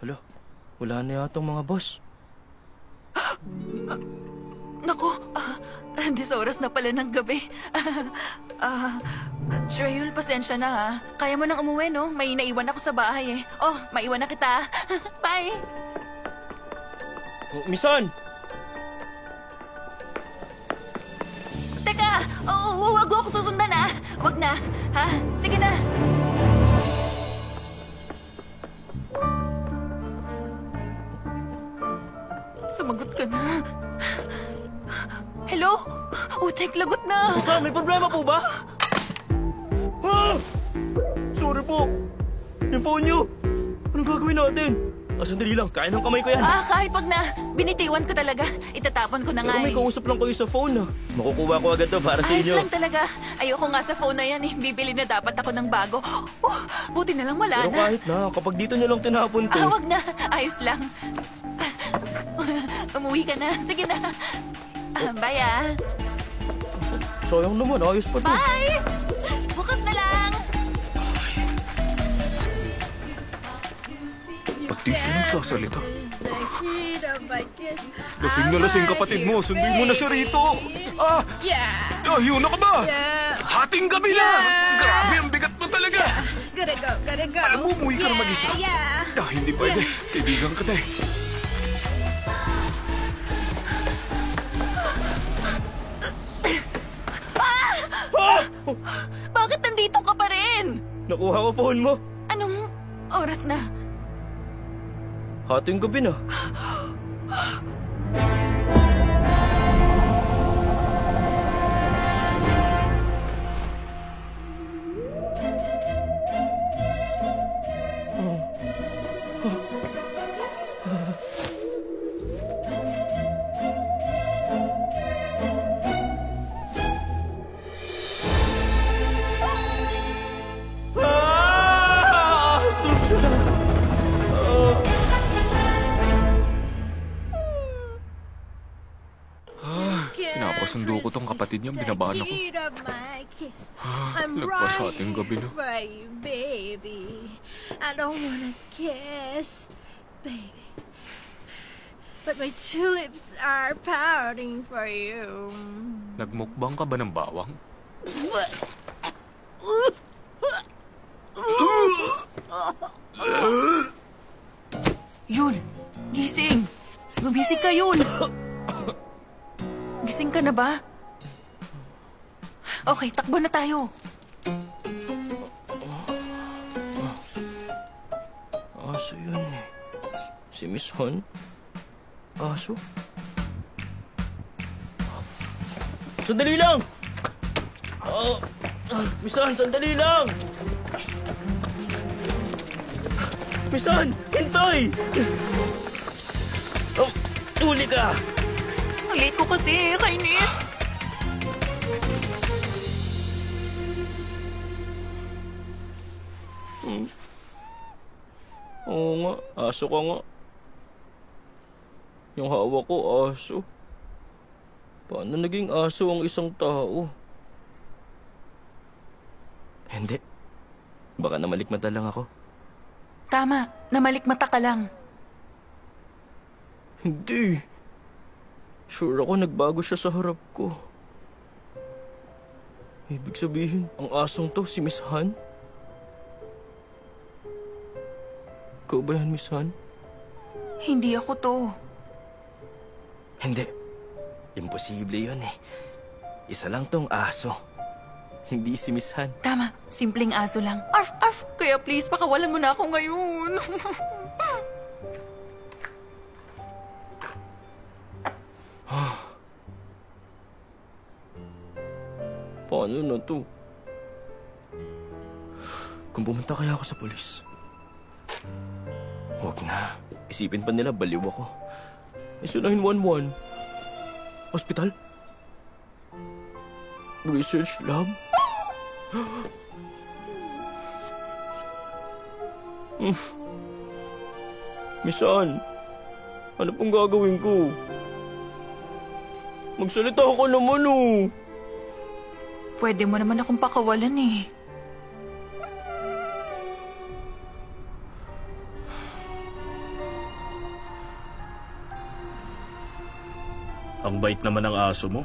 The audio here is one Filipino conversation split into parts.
Hala, wala na yata ang mga boss. Naku, 10 oras na pala ng gabi. Shreyul, pasensya na ha. Kaya mo nang umuwi, no? May naiwan ako sa bahay eh. Oh, maiwan na kita. Bye! Oh, Misan! Teka! Huwag ako susundan ha! Wag na, ha? Sige na! Sumagot ka na. Hello? Utek, lagot na! Misan, may problema po ba? Ah! Sorry po. Yung phone niyo. Anong gagawin natin? Sandali lang, kaya ng kamay ko yan. Kahit wag na. Binitiwan ko talaga. Itatapon ko na nga Pero may kausap lang kayo sa phone ah. Makukuha ko agad to para sa Ayos inyo. lang talaga. Ayoko nga sa phone na yan eh. Bibili na dapat ako ng bago. Buti na lang wala Pero na. kahit na, kapag dito niyo lang tinapon to. Wag na. Ayos lang. Umuwi ka na. Sige na. Bye ah. Sayang naman, ayos pa to. Bye! Bukas na lang. Pati siya nagsasalita. Lasing na lasing kapatid mo. Sunduin mo na siya rito. Yun na ka ba? Hating gabi na. Grabe, ang bigat mo talaga. Gotta go. Alam mo, umuwi ka na mag-isa. Hindi pwede. Kaibigan ka na eh. Bakit nandito ka pa rin? Nakuha ko phone mo. Anong oras na? Hating gabi na. Pinapasundo ko tong kapatid niyang binabahan ako. Lagpas ating gabi na. Baby. I don't wanna kiss, baby. But my tulips are pouting for you. Nagmukbang ka ba ng bawang? Yun! Gising! Gumising ka yun! Gising ka na ba? Okay, takbo na tayo. Aso yun eh. Si Miss Han? Aso? Sandali lang! Miss Han, sandali lang! Miss Han, hintay! Huli ka! Ang late ko kasi, kainis. Oo nga, aso ka nga. Yung hawak ko, aso. Paano naging aso ang isang tao? Hindi. Baka namalikmata lang ako. Tama, namalikmata ka lang. Hindi. Sure ako nagbago siya sa harap ko. Ibig sabihin, ang asong to si Miss Han? Ikaw ba yan, Miss Han? Hindi ako to. Hindi. Imposible yun eh. Isa lang tong aso. Hindi si Miss Han. Tama, simpleng aso lang. Arf, arf! Kaya please, pakawalan mo na ako ngayon. Paano na to? Kung pumunta kaya ako sa polis? Huwag na. Isipin pa nila baliw ako. Iso 911. Hospital? Research lab? Misan, ano pong gagawin ko? Magsalita ka naman oh. Pwede mo naman akong pakawalan eh. Ang bait naman ng aso mo.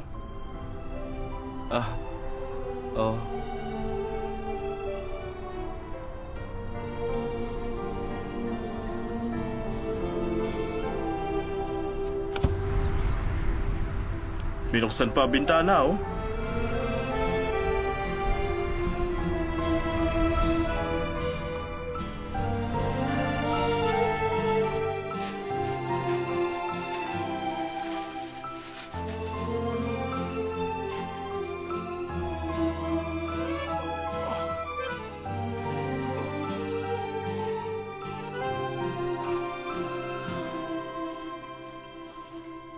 Oh. Binuksan pa ang bintana, oh.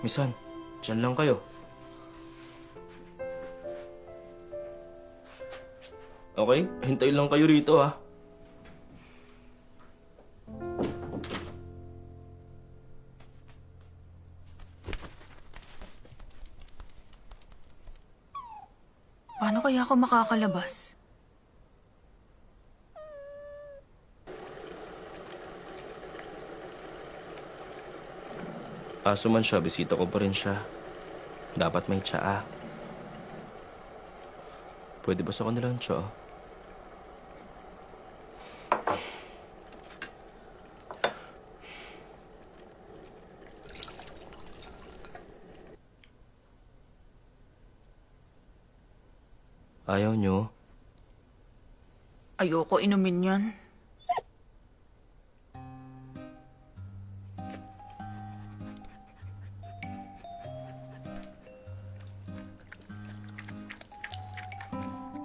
Misan, dyan lang kayo. Okay, hintayin lang kayo rito, ha? Paano kaya ako makakalabas? Aso man siya, bisita ko pa rin siya. Dapat may tsaa. Pwede ba sa kanilang tsaa? Ayaw nyo? Ayoko inumin yan.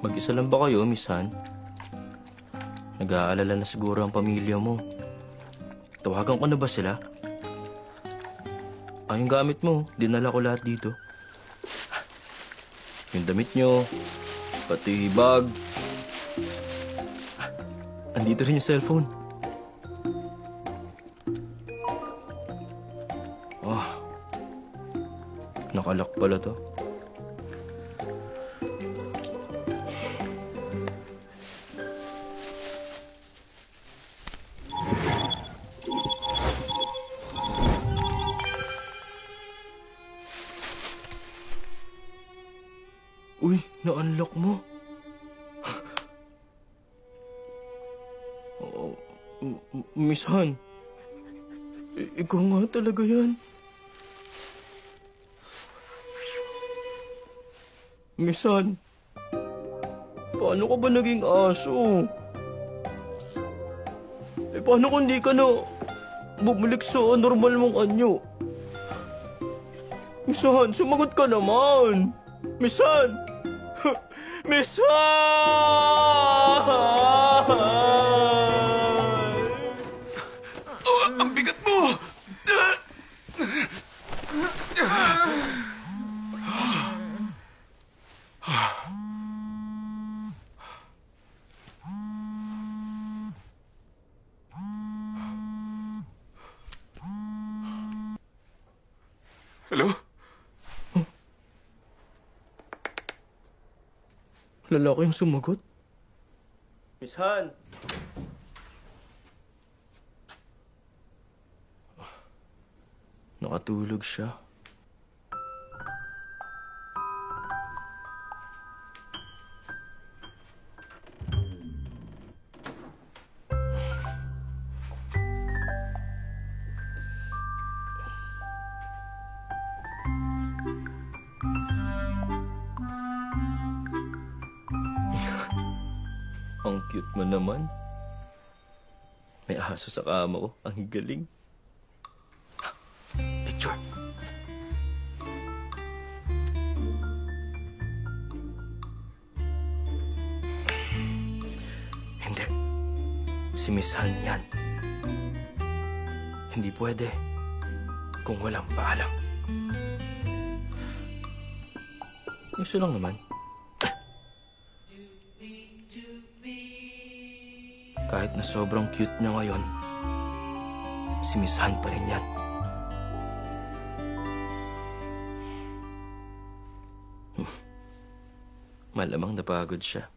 Mag-isa lang ba kayo, Miss Han? Nag-aalala na siguro ang pamilya mo. Tawagan ko na ba sila? Yung gamit mo, dinala ko lahat dito. Yung damit nyo, pati bag. Andito rin yung cellphone. Nakalak pala to. Uy, na-unlock mo. Miss Han, ikaw nga talaga yan. Miss Han, paano ka ba naging aso? Paano kung di ka na bumalik sa normal mong anyo? Miss Han, sumagot ka naman. Miss Han! Miss Han! Ang bigat mo! Hello? Lalaki yung sumagot. Miss Han! Nakatulog siya. Ang cute mo naman. May aso sa kama ko. Ang galing. Picture. Hindi. Si Miss Han yan. Hindi pwede kung walang paalam. Gusto lang naman. Kahit na sobrang cute niya ngayon, si Miss Han pa rin yan. Malamang napagod siya.